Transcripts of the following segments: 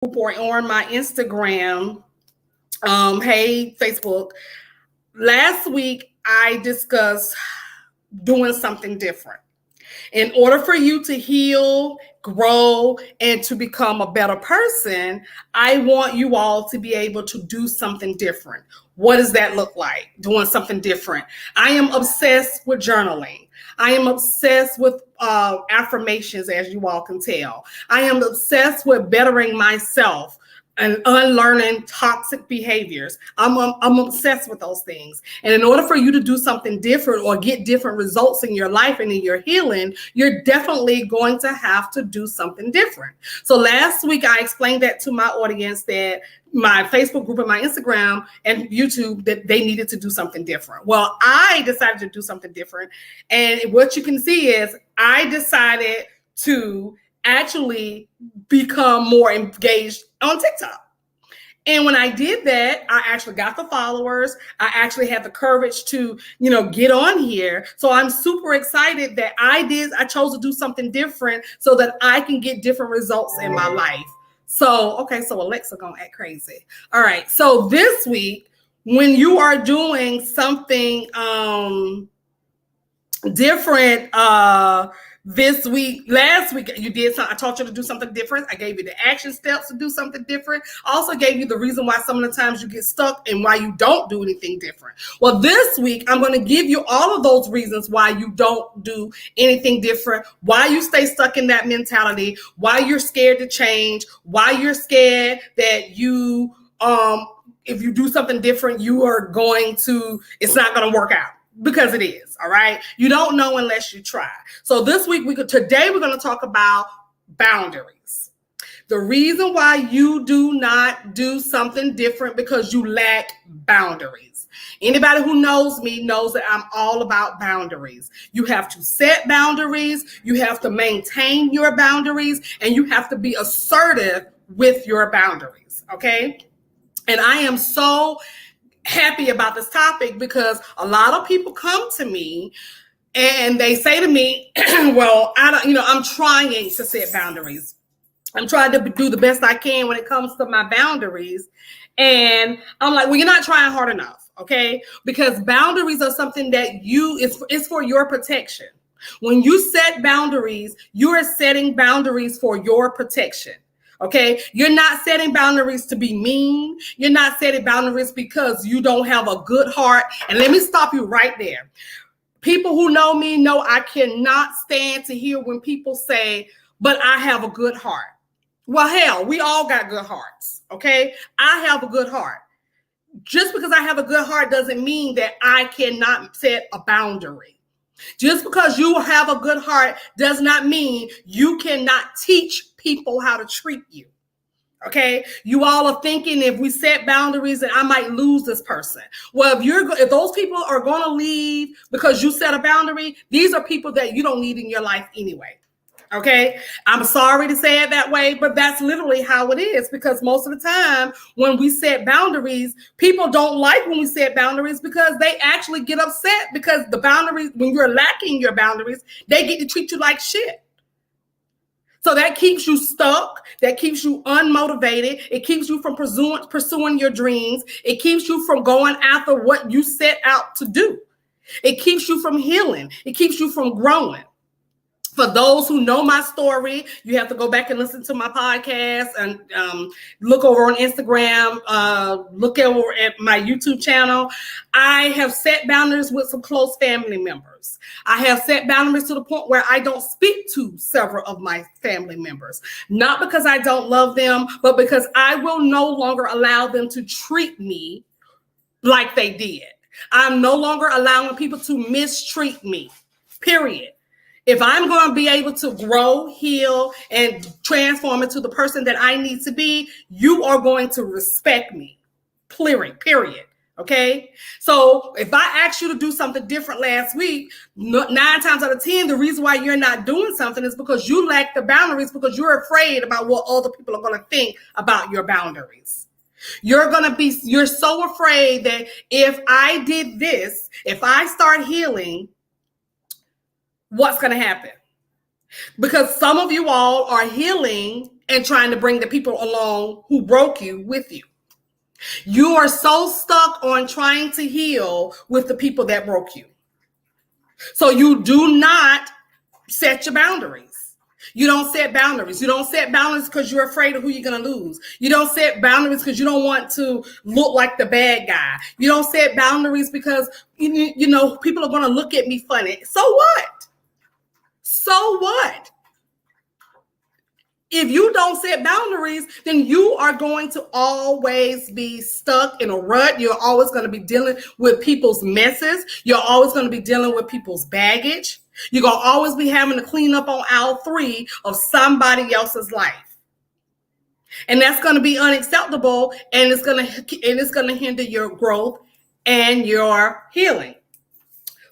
or on my Instagram, hey, Facebook, last week I discussed doing something different. In order for you to heal, grow, and to become a better person, I want you all to be able to do something different. What does that look like? Doing something different. I am obsessed with journaling. I am obsessed with affirmations, as you all can tell. I am obsessed with bettering myself and unlearning toxic behaviors. I'm obsessed with those things. And in order for you to do something different or get different results in your life and in your healing, you're definitely going to have to do something different. So last week, I explained that to my audience, that my Facebook group and my Instagram and YouTube, that they needed to do something different. Well, I decided to do something different. And what you can see is I decided to actually become more engaged on TikTok. And when I did that, I actually got the followers. I actually had the courage to, get on here. So I'm super excited that I chose to do something different so that I can get different results in my life. So Alexa gonna act crazy. All right. So this week, when you are doing something different, last week you did something. I taught you to do something different. I gave you the action steps to do something different. I also gave you the reason why some of the times you get stuck and why you don't do anything different. Well, this week I'm going to give you all of those reasons why you don't do anything different, why you stay stuck in that mentality, why you're scared to change, why you're scared that you if you do something different, it's not going to work out. Because it is, all right? You don't know unless you try. So this week, today we're going to talk about boundaries. The reason why you do not do something different because you lack boundaries. Anybody who knows me knows that I'm all about boundaries. You have to set boundaries, you have to maintain your boundaries, and you have to be assertive with your boundaries, okay? And I am so happy about this topic because a lot of people come to me and they say to me, well, I'm trying to set boundaries. I'm trying to do the best I can when it comes to my boundaries. And I'm like, well, you're not trying hard enough, okay? Because boundaries are something that it's for your protection. When you set boundaries, you are setting boundaries for your protection. Okay, you're not setting boundaries to be mean. You're not setting boundaries because you don't have a good heart. And let me stop you right there. People who know me know I cannot stand to hear when people say, but I have a good heart. Well, hell, we all got good hearts. Okay, I have a good heart. Just because I have a good heart doesn't mean that I cannot set a boundary. Just because you have a good heart does not mean you cannot teach people how to treat you. Okay, you all are thinking if we set boundaries that I might lose this person. Well, if those people are going to leave because you set a boundary, these are people that you don't need in your life anyway. Okay, I'm sorry to say it that way, but that's literally how it is, because most of the time when we set boundaries, people don't like when we set boundaries because they actually get upset because the boundaries, when you're lacking your boundaries, they get to treat you like shit. So that keeps you stuck. That keeps you unmotivated. It keeps you from pursuing your dreams. It keeps you from going after what you set out to do. It keeps you from healing. It keeps you from growing. For those who know my story, you have to go back and listen to my podcast and look over on Instagram, look over at my YouTube channel. I have set boundaries with some close family members. I have set boundaries to the point where I don't speak to several of my family members, not because I don't love them, but because I will no longer allow them to treat me like they did. I'm no longer allowing people to mistreat me, period. If I'm going to be able to grow, heal, and transform into the person that I need to be, you are going to respect me, period. Okay? So if I asked you to do something different last week, 9 times out of 10, the reason why you're not doing something is because you lack the boundaries, because you're afraid about what other people are going to think about your boundaries. You're so afraid that if I did this, if I start healing, what's going to happen? Because some of you all are healing and trying to bring the people along who broke you with you. You are so stuck on trying to heal with the people that broke you. So you do not set your boundaries. You don't set boundaries. You don't set boundaries because you're afraid of who you're going to lose. You don't set boundaries because you don't want to look like the bad guy. You don't set boundaries because, you know, people are going to look at me funny. So what? So what? If you don't set boundaries, then you are going to always be stuck in a rut. You're always going to be dealing with people's messes. You're always going to be dealing with people's baggage. You're going to always be having to clean up on aisle 3 of somebody else's life. And that's going to be unacceptable, and it's going to hinder your growth and your healing.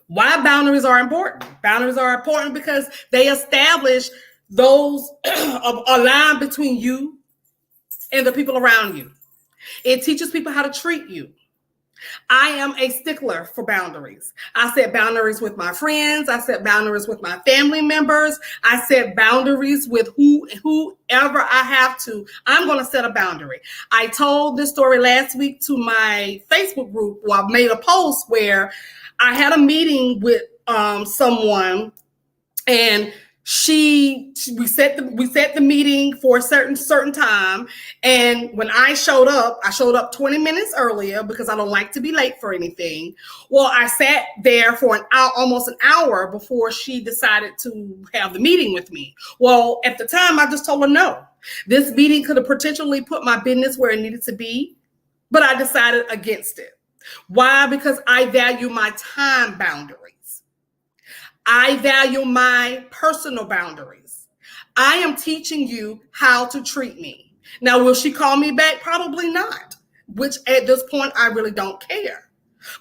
Why boundaries are important? Boundaries are important because they establish those a line between you and the people around you. It teaches people how to treat you. I am a stickler for boundaries. I set boundaries with my friends. I set boundaries with my family members. I set boundaries with whoever I have to. I'm going to set a boundary. I told this story last week to my Facebook group. Well, I made a post where I had a meeting with someone, and we set the meeting for a certain time. And when I showed up 20 minutes earlier because I don't like to be late for anything. Well, I sat there for almost an hour before she decided to have the meeting with me. Well, at the time, I just told her no. This meeting could have potentially put my business where it needed to be, but I decided against it. Why? Because I value my time boundaries. I value my personal boundaries. I am teaching you how to treat me. Now, will she call me back? Probably not, which at this point, I really don't care.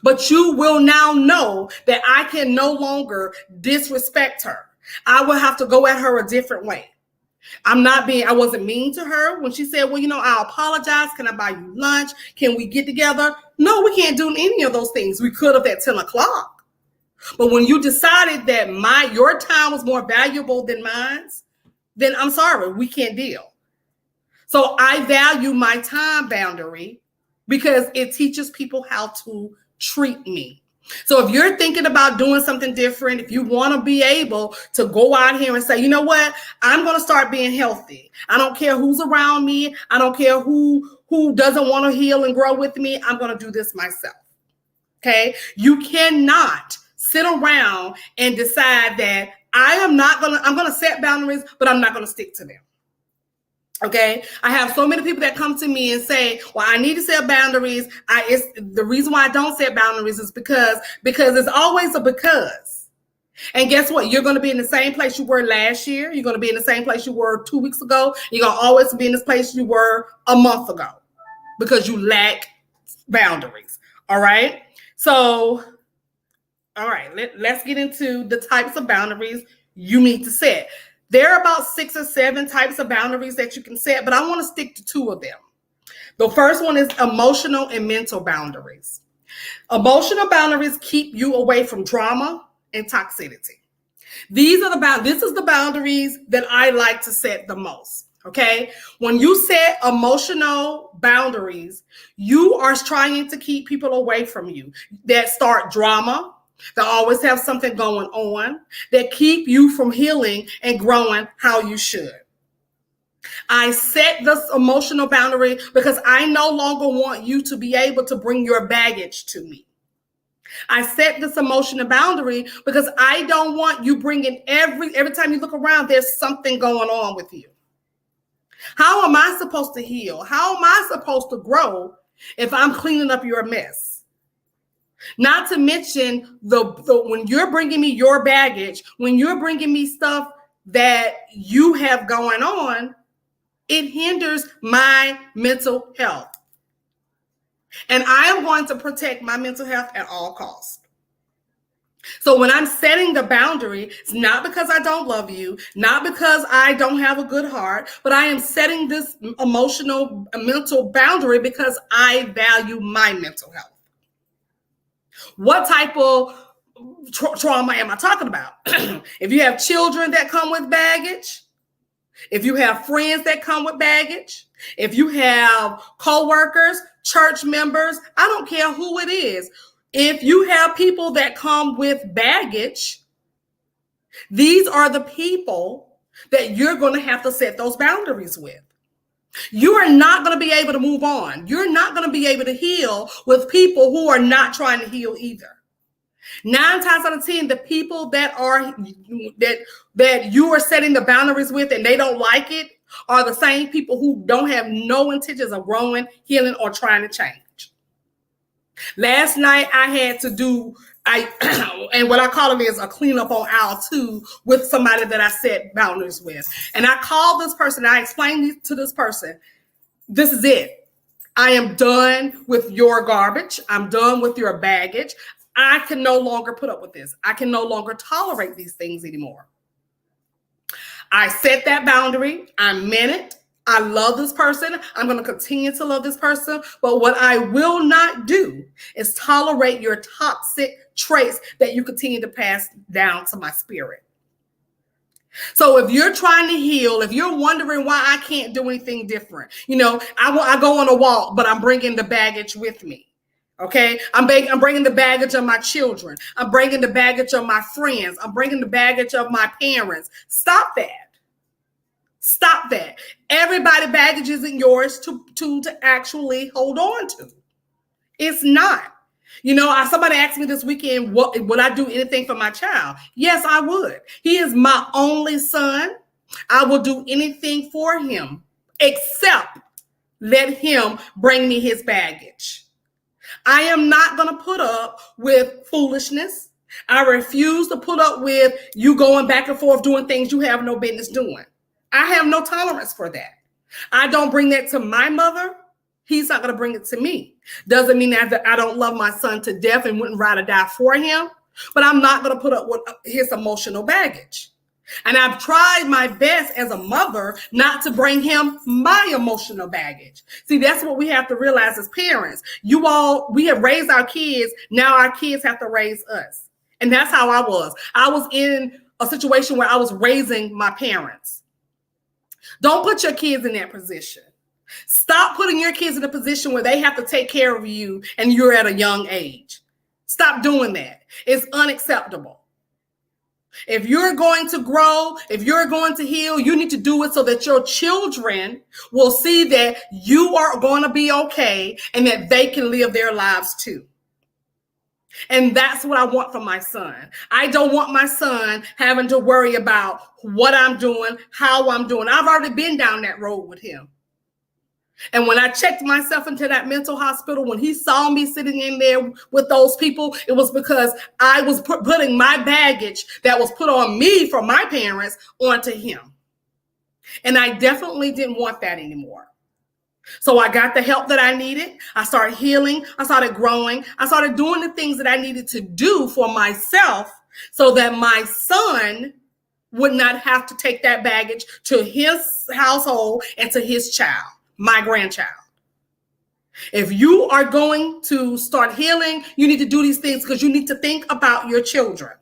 But you will now know that I can no longer disrespect her. I will have to go at her a different way. I wasn't mean to her when she said, well, you know, I apologize. Can I buy you lunch? Can we get together? No, we can't do any of those things. We could have at 10 o'clock. But when you decided that your time was more valuable than mine, then I'm sorry, we can't deal. So I value my time boundary because it teaches people how to treat me. So if you're thinking about doing something different, if you want to be able to go out here and say, you know what, I'm going to start being healthy. I don't care who's around me. I don't care who doesn't want to heal and grow with me. I'm going to do this myself. Okay. You cannot sit around and decide that I'm going to set boundaries, but I'm not going to stick to them. Okay. I have so many people that come to me and say, well, I need to set boundaries. The reason why I don't set boundaries is because it's always a because. And guess what? You're going to be in the same place you were last year. You're going to be in the same place you were 2 weeks ago. You're going to always be in this place you were a month ago because you lack boundaries. All right. So, all right, let's get into the types of boundaries you need to set. There are about 6 or 7 types of boundaries that you can set, but I want to stick to 2 of them. The first one is emotional and mental boundaries. Emotional boundaries keep you away from drama and toxicity. This is the boundaries that I like to set the most. Okay. When you set emotional boundaries, you are trying to keep people away from you that start drama, that always have something going on, that keep you from healing and growing how you should. I set this emotional boundary because I no longer want you to be able to bring your baggage to me. I set this emotional boundary because I don't want you bringing every time you look around, there's something going on with you. How am I supposed to heal? How am I supposed to grow if I'm cleaning up your mess? Not to mention when you're bringing me your baggage, when you're bringing me stuff that you have going on, it hinders my mental health. And I am going to protect my mental health at all costs. So when I'm setting the boundary, it's not because I don't love you, not because I don't have a good heart, but I am setting this emotional, mental boundary because I value my mental health. What type of trauma am I talking about? If you have children that come with baggage, If you have friends that come with baggage, if you have co-workers, church members, I don't care who it is. If you have people that come with baggage, these are the people that you're going to have to set those boundaries with. You are not going to be able to move on. You're not going to be able to heal with people who are not trying to heal either. 9 times out of 10, the people that you are setting the boundaries with and they don't like it are the same people who don't have no intentions of growing, healing, or trying to change. Last night I had to do and what I call it is a cleanup on aisle 2 with somebody that I set boundaries with. And I called this person, I explained to this person, this is it. I am done with your garbage. I'm done with your baggage. I can no longer put up with this. I can no longer tolerate these things anymore. I set that boundary. I meant it. I love this person. I'm going to continue to love this person. But what I will not do is tolerate your toxic traits that you continue to pass down to my spirit. So if you're trying to heal, if you're wondering why I can't do anything different, I go on a walk, but I'm bringing the baggage with me. Okay, I'm bringing the baggage of my children. I'm bringing the baggage of my friends. I'm bringing the baggage of my parents. Stop that. Stop that. Everybody's baggage isn't yours to actually hold on to. It's not. Somebody asked me this weekend, would I do anything for my child? Yes, I would. He is my only son. I will do anything for him except let him bring me his baggage. I am not going to put up with foolishness. I refuse to put up with you going back and forth doing things you have no business doing. I have no tolerance for that. I don't bring that to my mother. He's not going to bring it to me. Doesn't mean that I don't love my son to death and wouldn't rather die for him, but I'm not going to put up with his emotional baggage. And I've tried my best as a mother not to bring him my emotional baggage. See, that's what we have to realize as parents. We have raised our kids. Now our kids have to raise us. And that's how I was. I was in a situation where I was raising my parents. Don't put your kids in that position. Stop putting your kids in a position where they have to take care of you and you're at a young age. Stop doing that. It's unacceptable. If you're going to grow, if you're going to heal, you need to do it so that your children will see that you are going to be okay and that they can live their lives too. And that's what I want for my son. I don't want my son having to worry about what I'm doing, how I'm doing. I've already been down that road with him. And when I checked myself into that mental hospital, when he saw me sitting in there with those people, it was because I was putting my baggage that was put on me from my parents onto him. And I definitely didn't want that anymore. So I got the help that I needed. I started healing. I started growing. I started doing the things that I needed to do for myself so that my son would not have to take that baggage to his household and to his child. My grandchild. If you are going to start healing, you need to do these things because you need to think about your children.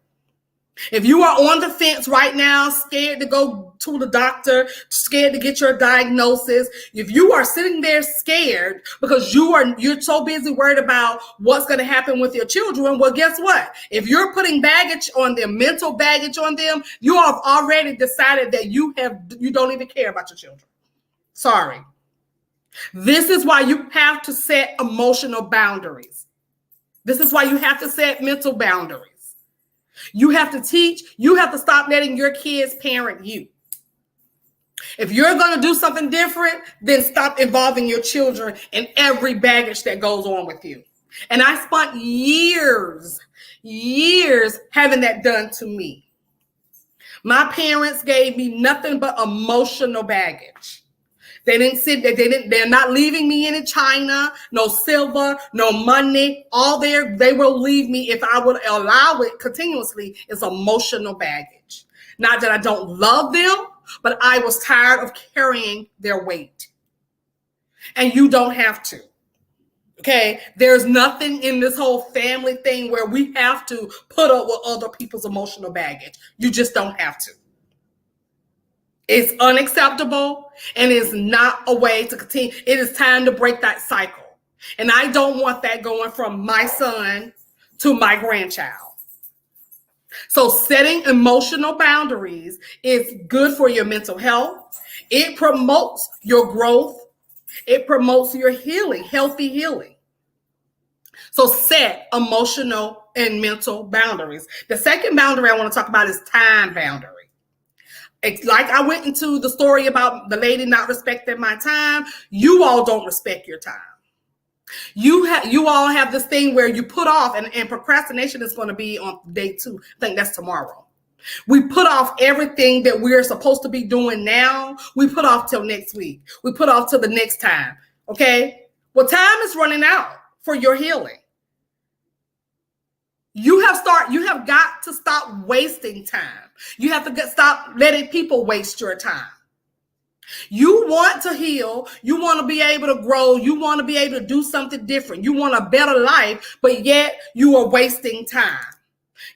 If you are on the fence right now, scared to go to the doctor, scared to get your diagnosis, if you are sitting there scared because you're so busy worried about what's going to happen with your children, well, guess what? If you're putting baggage on them, mental baggage on them, you have already decided that you don't even care about your children. Sorry. This is why you have to set emotional boundaries. This is why you have to set mental boundaries. You have to teach. You have to stop letting your kids parent you. If you're going to do something different, then stop involving your children in every baggage that goes on with you. And I spent years having that done to me. My parents gave me nothing but emotional baggage. They're not leaving me any china, no silver, no money. They will leave me if I would allow it continuously is emotional baggage. Not that I don't love them, but I was tired of carrying their weight. And you don't have to. Okay, there's nothing in this whole family thing where we have to put up with other people's emotional baggage. You just don't have to. It's unacceptable and it's not a way to continue. It is time to break that cycle. And I don't want that going from my son to my grandchild. So setting emotional boundaries is good for your mental health. It promotes your growth. It promotes your healing, healthy healing. So set emotional and mental boundaries. The second boundary I want to talk about is time boundary. It's like I went into the story about the lady not respecting my time. You all don't respect your time. You all have this thing where you put off, and procrastination is going to be on day 2. I think that's tomorrow. We put off everything that we're supposed to be doing now. We put off till next week. We put off till the next time. Okay? Well, time is running out for your healing. You have got to stop wasting time. You have to stop letting people waste your time. You want to heal. You want to be able to grow. You want to be able to do something different. You want a better life, but yet you are wasting time.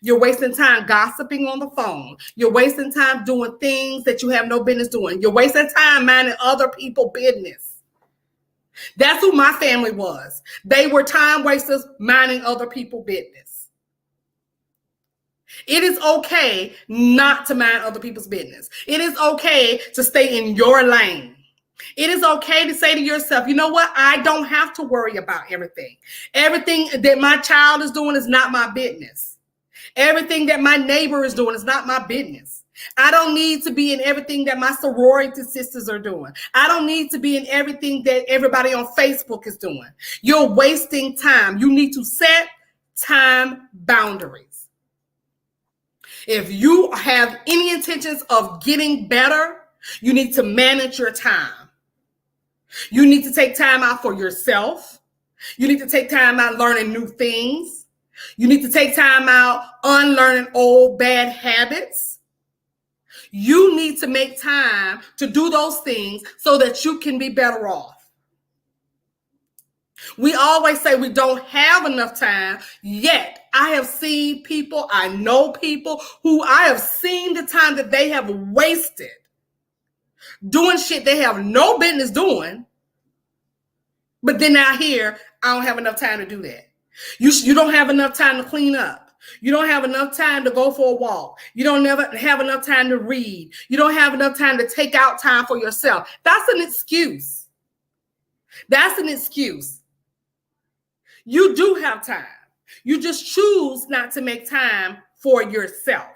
You're wasting time gossiping on the phone. You're wasting time doing things that you have no business doing. You're wasting time minding other people's business. That's who my family was. They were time wasters minding other people's business. It is okay not to mind other people's business. It is okay to stay in your lane. It is okay to say to yourself, you know what? I don't have to worry about everything. Everything that my child is doing is not my business. Everything that my neighbor is doing is not my business. I don't need to be in everything that my sorority sisters are doing. I don't need to be in everything that everybody on Facebook is doing. You're wasting time. You need to set time boundaries. If you have any intentions of getting better, you need to manage your time. You need to take time out for yourself. You need to take time out learning new things. You need to take time out unlearning old bad habits. You need to make time to do those things so that you can be better off. We always say we don't have enough time, yet I have seen people, I know people who I have seen the time that they have wasted doing shit they have no business doing, but then out here, I don't have enough time to do that. You don't have enough time to clean up. You don't have enough time to go for a walk. You don't never have enough time to read. You don't have enough time to take out time for yourself. That's an excuse. That's an excuse. You do have time. You just choose not to make time for yourself.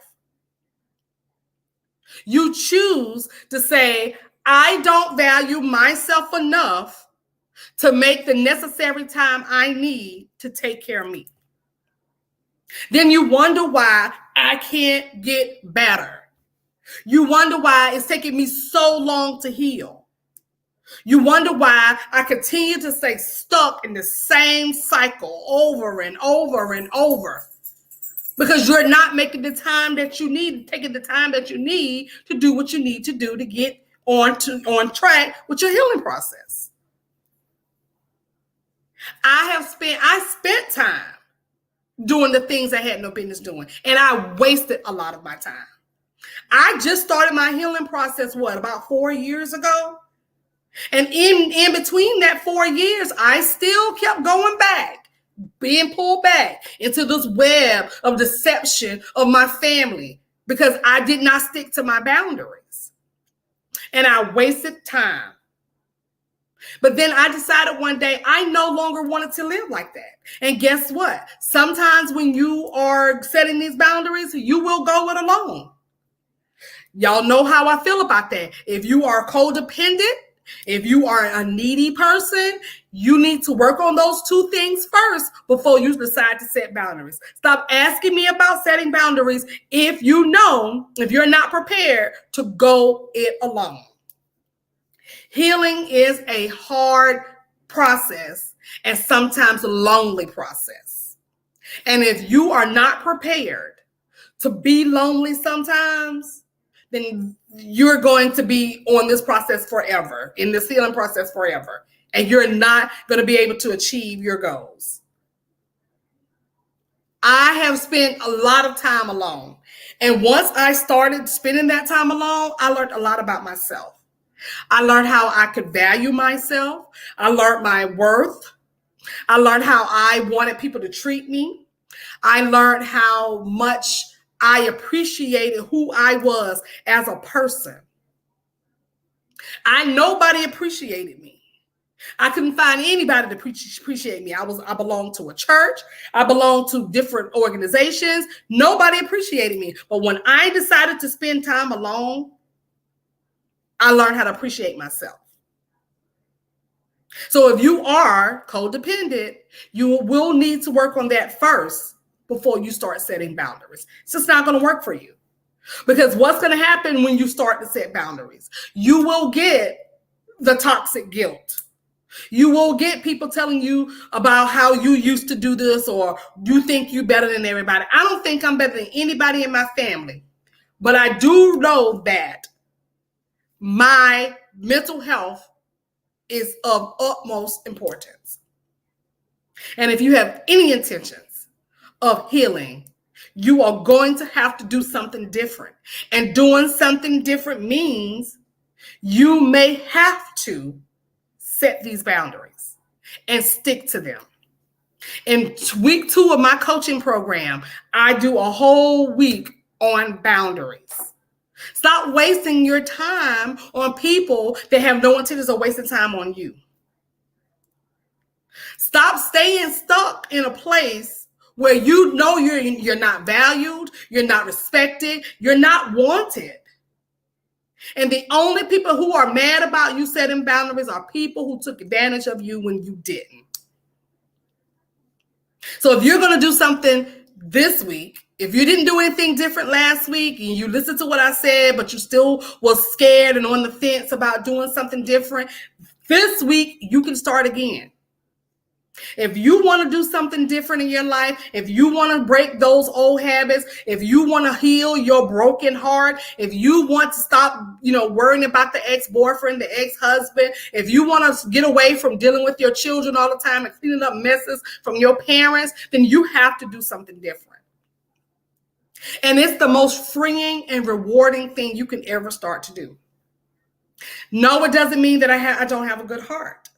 You choose to say, I don't value myself enough to make the necessary time I need to take care of me. Then you wonder why I can't get better. You wonder why it's taking me so long to heal. You wonder why I continue to stay stuck in the same cycle over and over and over. Because you're not making the time that you need, taking the time that you need to do what you need to do to get on track with your healing process. I spent time doing the things I had no business doing, and I wasted a lot of my time. I just started my healing process, about 4 years ago? And in between that 4 years, I still kept going back, being pulled back into this web of deception of my family because I did not stick to my boundaries. And I wasted time. But then I decided one day I no longer wanted to live like that. And guess what? Sometimes when you are setting these boundaries, you will go it alone. Y'all know how I feel about that. If you are codependent, if you are a needy person, you need to work on those 2 things first before you decide to set boundaries. Stop asking me about setting boundaries if you're not prepared to go it alone. Healing is a hard process and sometimes a lonely process. And if you are not prepared to be lonely sometimes, then you're going to be on this process forever, in this healing process forever, and you're not going to be able to achieve your goals. I have spent a lot of time alone. And once I started spending that time alone, I learned a lot about myself. I learned how I could value myself. I learned my worth. I learned how I wanted people to treat me. I learned how much I appreciated who I was as a person. Nobody appreciated me. I couldn't find anybody to appreciate me. I belonged to a church. I belonged to different organizations. Nobody appreciated me. But when I decided to spend time alone, I learned how to appreciate myself. So if you are codependent, you will need to work on that first before you start setting boundaries. It's just not going to work for you. Because what's going to happen when you start to set boundaries? You will get the toxic guilt. You will get people telling you about how you used to do this, or you think you're better than everybody. I don't think I'm better than anybody in my family, but I do know that my mental health is of utmost importance. And if you have any intentions of healing, you are going to have to do something different. And doing something different means you may have to set these boundaries and stick to them. In week 2 of my coaching program, I do a whole week on boundaries. Stop wasting your time on people that have no intentions of wasting time on you. Stop staying stuck in a place where you know you're not valued, you're not respected, you're not wanted. And the only people who are mad about you setting boundaries are people who took advantage of you when you didn't. So if you're going to do something this week, if you didn't do anything different last week and you listened to what I said, but you still was scared and on the fence about doing something different, this week you can start again. If you want to do something different in your life, if you want to break those old habits, if you want to heal your broken heart, if you want to stop, worrying about the ex-boyfriend, the ex-husband, if you want to get away from dealing with your children all the time and cleaning up messes from your parents, then you have to do something different. And it's the most freeing and rewarding thing you can ever start to do. No, it doesn't mean that I don't have a good heart.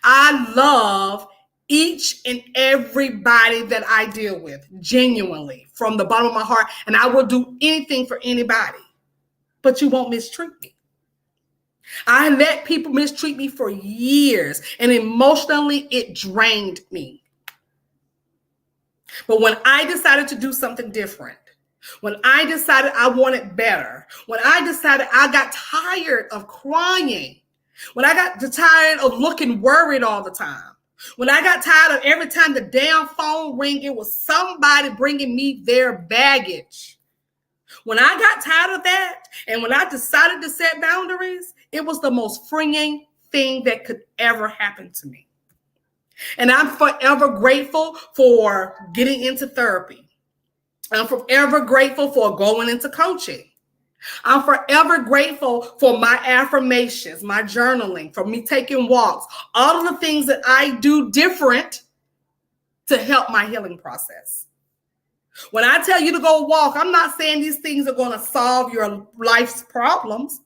I love each and everybody that I deal with, genuinely, from the bottom of my heart, and I will do anything for anybody, but you won't mistreat me. I let people mistreat me for years, and emotionally, it drained me. But when I decided to do something different, when I decided I wanted better, when I decided I got tired of crying, when I got tired of looking worried all the time, when I got tired of every time the damn phone rang, it was somebody bringing me their baggage. When I got tired of that, and when I decided to set boundaries, it was the most freeing thing that could ever happen to me. And I'm forever grateful for getting into therapy. I'm forever grateful for going into coaching. I'm forever grateful for my affirmations, my journaling, for me taking walks, all of the things that I do different to help my healing process. When I tell you to go walk, I'm not saying these things are going to solve your life's problems,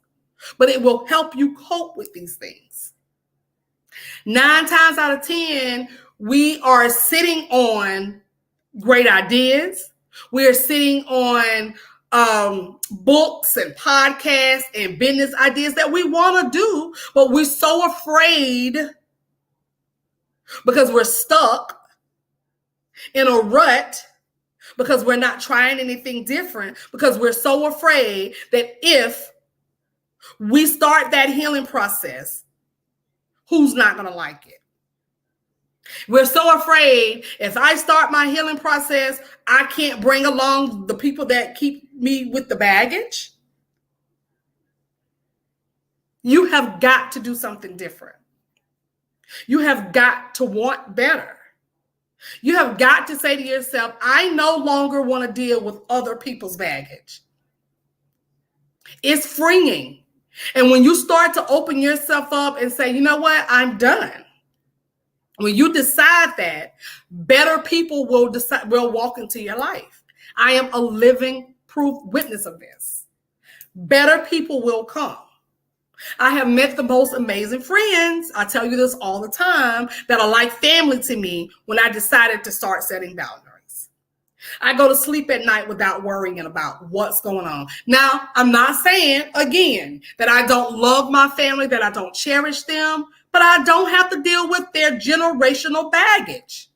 but it will help you cope with these things. 9 times out of 10, we are sitting on great ideas. We are sitting on books and podcasts and business ideas that we want to do, but we're so afraid because we're stuck in a rut, because we're not trying anything different, because we're so afraid that if we start that healing process, who's not going to like it? We're so afraid if I start my healing process, I can't bring along the people that keep me with the baggage. You have got to do something different. You have got to want better. You have got to say to yourself, I no longer want to deal with other people's baggage. It's freeing. And when you start to open yourself up and say, you know what, I'm done. When you decide that, better people will walk into your life. I am a living proof witness of this. Better people will come. I have met the most amazing friends. I tell you this all the time, that are like family to me when I decided to start setting boundaries. I go to sleep at night without worrying about what's going on. Now, I'm not saying, again, that I don't love my family, that I don't cherish them, but I don't have to deal with their generational baggage.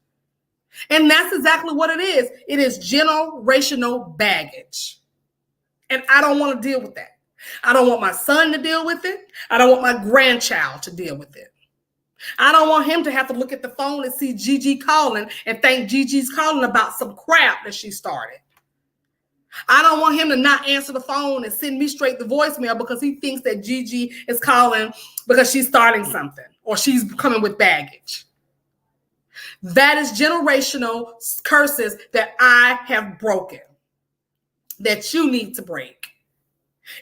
And that's exactly what it is. It is generational baggage. And I don't want to deal with that. I don't want my son to deal with it. I don't want my grandchild to deal with it. I don't want him to have to look at the phone and see Gigi calling and think Gigi's calling about some crap that she started. I don't want him to not answer the phone and send me straight the voicemail because he thinks that Gigi is calling because she's starting something or she's coming with baggage. That is generational curses that I have broken, that you need to break.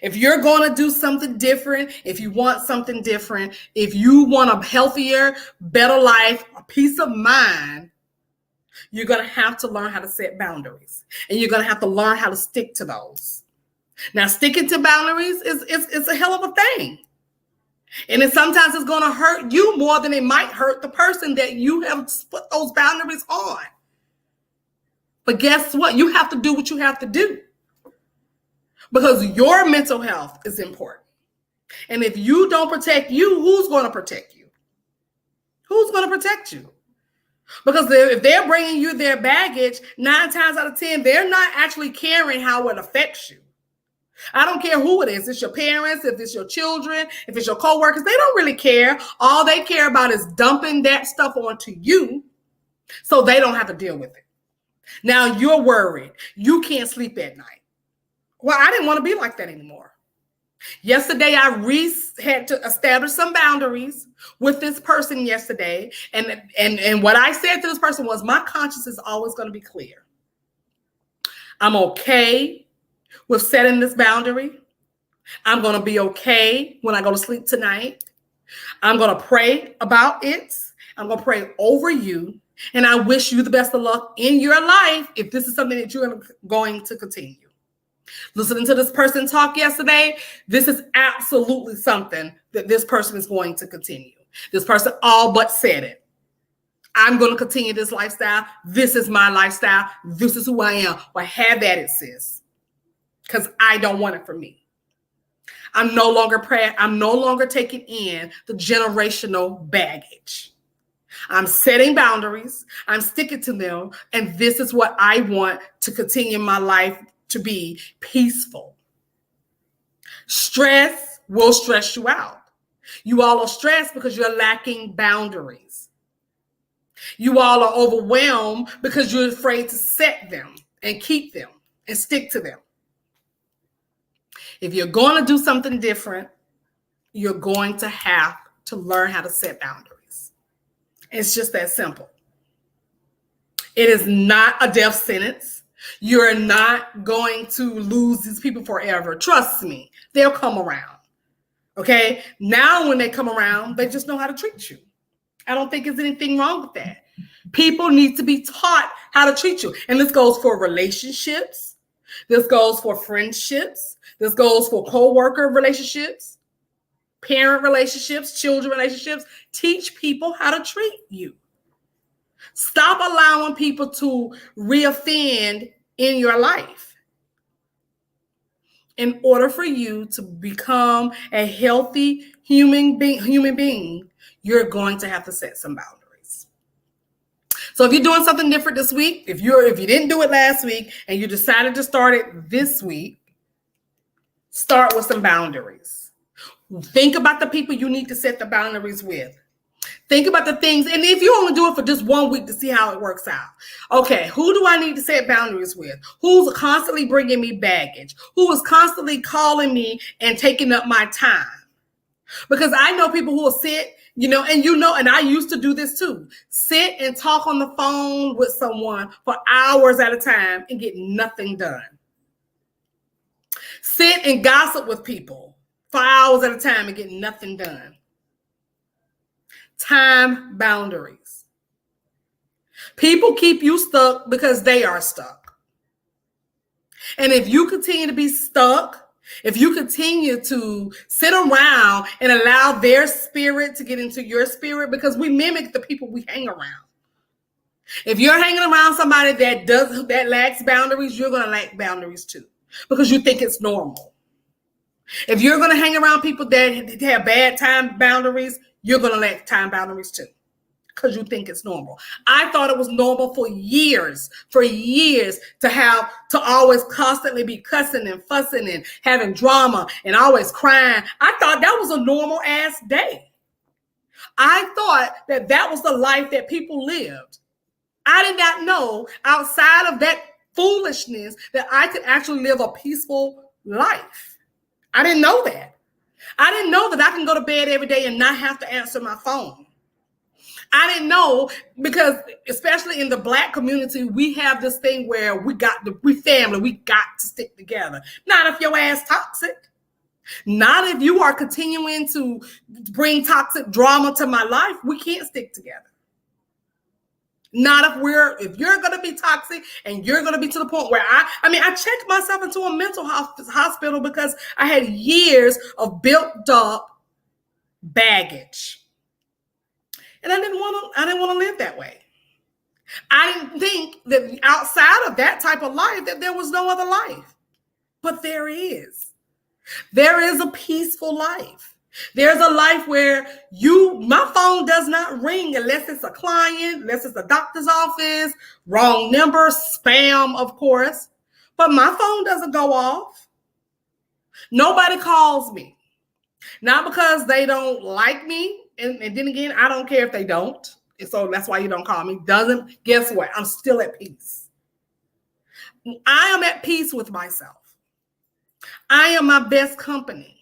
If you're going to do something different, if you want something different, if you want a healthier, better life, a peace of mind, you're going to have to learn how to set boundaries. And you're going to have to learn how to stick to those. Now, sticking to boundaries is a hell of a thing. And sometimes it's going to hurt you more than it might hurt the person that you have put those boundaries on. But guess what? You have to do what you have to do. Because your mental health is important. And if you don't protect you, who's going to protect you? Who's going to protect you? Because if they're bringing you their baggage, 9 times out of 10, they're not actually caring how it affects you. I don't care who it is. It's your parents, if it's your children, if it's your coworkers. They don't really care. All they care about is dumping that stuff onto you so they don't have to deal with it. Now you're worried. You can't sleep at night. Well, I didn't want to be like that anymore. Yesterday, I had to establish some boundaries with this person yesterday. And what I said to this person was, my conscience is always going to be clear. I'm okay with setting this boundary. I'm going to be okay when I go to sleep tonight. I'm going to pray about it. I'm going to pray over you. And I wish you the best of luck in your life if this is something that you're going to continue. Listening to this person talk yesterday, this is absolutely something that this person is going to continue. This person all but said it. I'm going to continue this lifestyle. This is my lifestyle. This is who I am. Well, have at it, sis. Because I don't want it for me. I'm no longer taking in the generational baggage. I'm setting boundaries. I'm sticking to them. And this is what I want to continue my life to be peaceful. Stress will stress you out. You all are stressed because you're lacking boundaries. You all are overwhelmed because you're afraid to set them and keep them and stick to them. If you're going to do something different, you're going to have to learn how to set boundaries. It's just that simple. It is not a death sentence. You're not going to lose these people forever. Trust me, they'll come around. Okay? Now when they come around, they just know how to treat you. I don't think there's anything wrong with that. People need to be taught how to treat you. And this goes for relationships. This goes for friendships. This goes for co-worker relationships, parent relationships, children relationships. Teach people how to treat you. Stop allowing people to reoffend in your life. In order for you to become a healthy human being, you're going to have to set some boundaries. So if you're doing something different this week, if you didn't do it last week and you decided to start it this week, start with some boundaries. Think about the people you need to set the boundaries with. Think about the things, and if you only do it for just 1 week to see how it works out. Okay, who do I need to set boundaries with? Who's constantly bringing me baggage? Who is constantly calling me and taking up my time? Because I know people who will sit, and I used to do this too. Sit and talk on the phone with someone for hours at a time and get nothing done. Sit and gossip with people for hours at a time and get nothing done. Time boundaries. People keep you stuck because they are stuck. And if you continue to be stuck, if you continue to sit around and allow their spirit to get into your spirit, because we mimic the people we hang around. If you're hanging around somebody that lacks boundaries, you're going to lack boundaries too, because you think it's normal. If you're going to hang around people that have bad time boundaries, you're going to lack time boundaries too, because you think it's normal. I thought it was normal for years to always constantly be cussing and fussing and having drama and always crying. I thought that was a normal ass day. I thought that was the life that people lived. I did not know outside of that foolishness that I could actually live a peaceful life. I didn't know that. I didn't know that I can go to bed every day and not have to answer my phone. I didn't know, because especially in the Black community, we have this thing where we family, we got to stick together. Not if your ass toxic. Not if you are continuing to bring toxic drama to my life. We can't stick together. Not if you're going to be toxic and you're going to be to the point where I checked myself into a mental hospital because I had years of built up baggage. And I didn't want to live that way. I didn't think that outside of that type of life that there was no other life. But there is. There is a peaceful life. There's a life where my phone does not ring unless it's a client, unless it's a doctor's office, wrong number, spam, of course. But my phone doesn't go off. Nobody calls me. Not because they don't like me. And then again, I don't care if they don't. And so that's why you don't call me. Guess what? I'm still at peace. I am at peace with myself. I am my best company.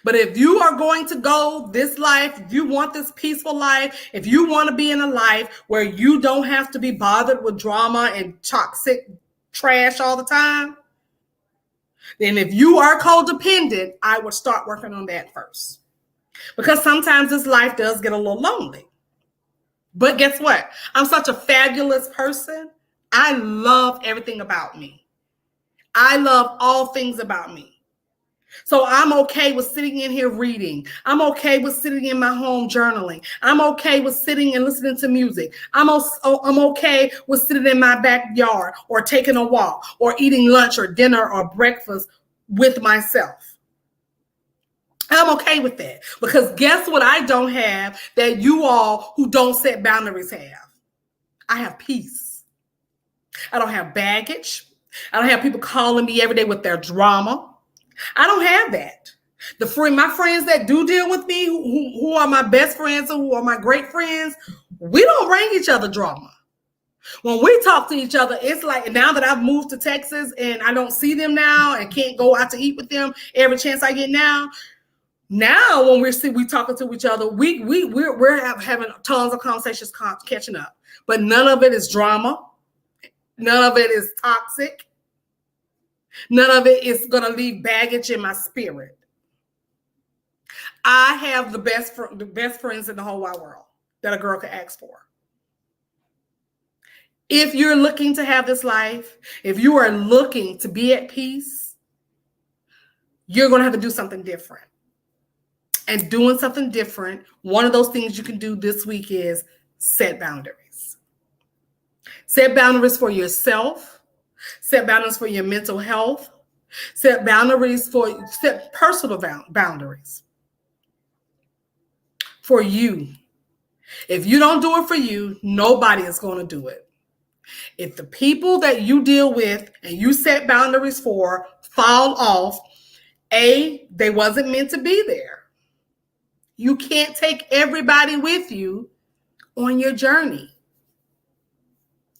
But if you are going to go this life, if you want this peaceful life, if you want to be in a life where you don't have to be bothered with drama and toxic trash all the time, then if you are codependent, I would start working on that first. Because sometimes this life does get a little lonely. But guess what? I'm such a fabulous person. I love everything about me. I love all things about me. So I'm okay with sitting in here reading. I'm okay with sitting in my home journaling. I'm okay with sitting and listening to music. I'm okay with sitting in my backyard or taking a walk or eating lunch or dinner or breakfast with myself. I'm okay with that, because guess what I don't have that you all who don't set boundaries have? I have peace. I don't have baggage. I don't have people calling me every day with their drama. I don't have that. My friends that do deal with me, who are my best friends and who are my great friends, we don't bring each other drama. When we talk to each other, it's like, now that I've moved to Texas and I don't see them now and can't go out to eat with them every chance I get now when we talking to each other, we're having tons of conversations catching up. But none of it is drama. None of it is toxic. None of it is going to leave baggage in my spirit. I have the best friends in the whole wide world that a girl could ask for. If you're looking to have this life, if you are looking to be at peace, you're going to have to do something different. And doing something different, one of those things you can do this week is set boundaries. Set boundaries for yourself. Set boundaries for your mental health. Set personal boundaries for you. If you don't do it for you, nobody is going to do it. If the people that you deal with and you set boundaries for fall off, they wasn't meant to be there. You can't take everybody with you on your journey.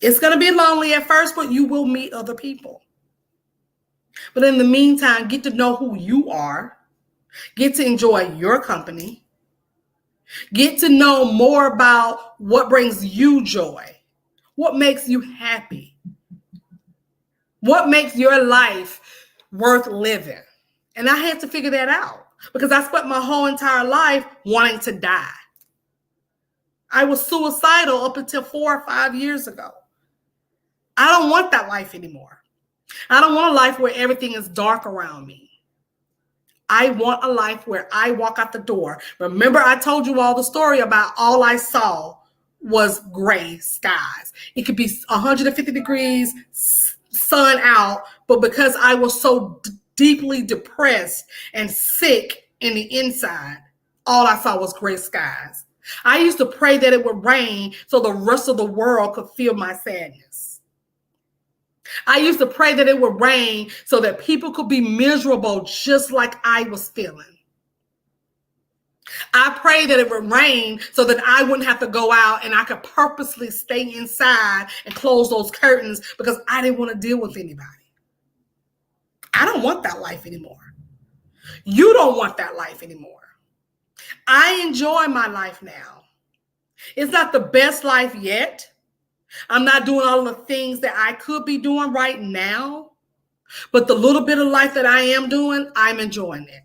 It's going to be lonely at first, but you will meet other people. But in the meantime, get to know who you are. Get to enjoy your company. Get to know more about what brings you joy. What makes you happy. What makes your life worth living. And I had to figure that out, because I spent my whole entire life wanting to die. I was suicidal up until 4 or 5 years ago. I don't want that life anymore. I don't want a life where everything is dark around me. I want a life where I walk out the door. Remember, I told you all the story about all I saw was gray skies. It could be 150 degrees, sun out, but because I was so deeply depressed and sick in the inside, all I saw was gray skies. I used to pray that it would rain so the rest of the world could feel my sadness. I used to pray that it would rain so that people could be miserable just like I was feeling. I prayed that it would rain so that I wouldn't have to go out and I could purposely stay inside and close those curtains because I didn't want to deal with anybody. I don't want that life anymore. You don't want that life anymore. I enjoy my life now. It's not the best life yet. I'm not doing all the things that I could be doing right now, but the little bit of life that I am doing, I'm enjoying it.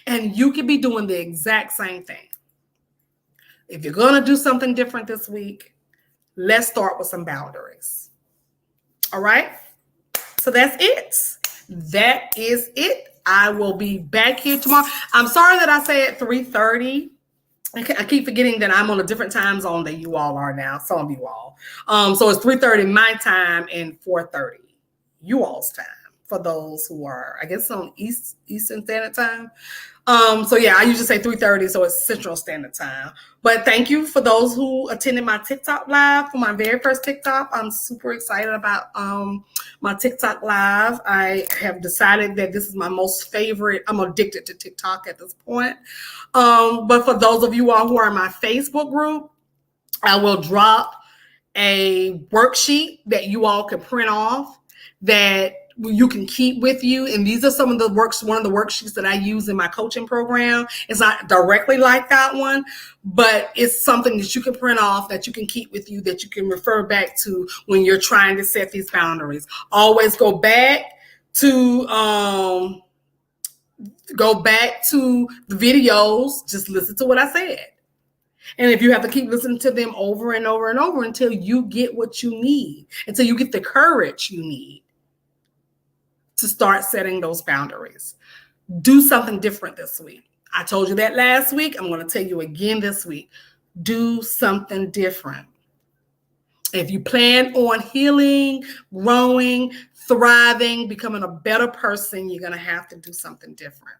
And you could be doing the exact same thing. If you're going to do something different this week, let's start with some boundaries. All right? So that's it. That is it. I will be back here tomorrow. I'm sorry that I said 3:30. I keep forgetting that I'm on a different time zone than you all are now, some of you all. So it's 3:30 my time and 4:30 you all's time for those who are, I guess, on Eastern Standard Time. So yeah, I usually say 3:30, so it's Central Standard Time. But thank you for those who attended my TikTok live for my very first TikTok. I'm super excited about my TikTok live. I have decided that this is my most favorite. I'm addicted to TikTok at this point. But for those of you all who are in my Facebook group, I will drop a worksheet that you all can print off that you can keep with you. And these are some of the one of the worksheets that I use in my coaching program. It's not directly like that one, but it's something that you can print off that you can keep with you, that you can refer back to when you're trying to set these boundaries. Always go back to the videos. Just listen to what I said. And if you have to keep listening to them over and over and over until you get what you need, until you get the courage you need to start setting those boundaries. Do something different this week. I told you that last week. I'm going to tell you again this week. Do something different. If you plan on healing, growing, thriving, becoming a better person, you're going to have to do something different.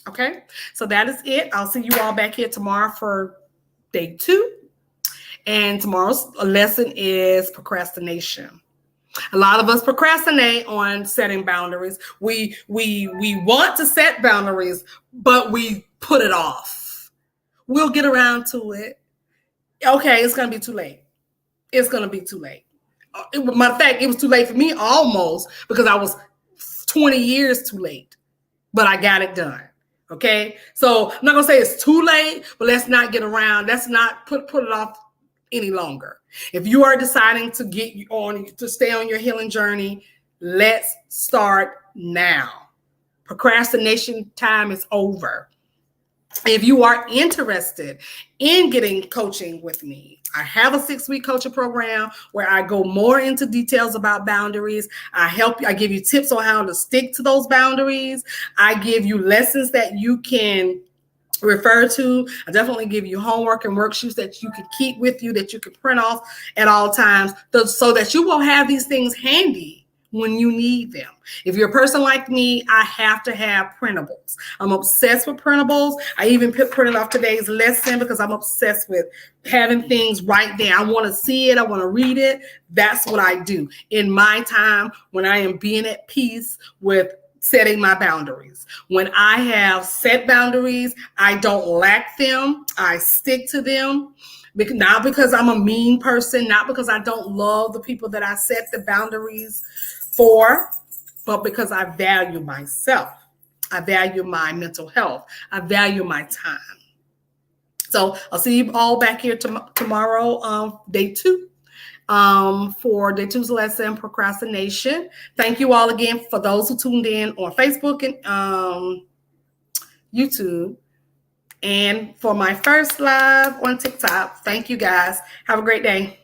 Okay? So that is it. I'll see you all back here tomorrow for day 2. And tomorrow's lesson is procrastination. A lot of us procrastinate on setting boundaries. We want to set boundaries, but we put it off. We'll get around to it. Okay, it's going to be too late. It's going to be too late. Matter of fact, it was too late for me almost because I was 20 years too late, but I got it done. Okay, so I'm not going to say it's too late, but let's not get around. Let's not put it off any longer. If you are deciding to stay on your healing journey, let's start now. Procrastination time is over. If you are interested in getting coaching with me, I have a 6-week coaching program where I go more into details about boundaries. I give you tips on how to stick to those boundaries. I give you lessons that you can refer to. I definitely give you homework and worksheets that you can keep with you, that you can print off at all times, so that you will have these things handy when you need them. If you're a person like me, I have to have printables. I'm obsessed with printables. I even printed off today's lesson because I'm obsessed with having things right there. I want to see it. I want to read it. That's what I do in my time when I am being at peace with setting my boundaries. When I have set boundaries, I don't lack them. I stick to them. Not because I'm a mean person, not because I don't love the people that I set the boundaries for, but because I value myself. I value my mental health. I value my time. So I'll see you all back here tomorrow, day 2. For day 2's lesson, procrastination. Thank you all again for those who tuned in on Facebook and YouTube. and for my first live on TikTok. Thank you guys. Have a great day.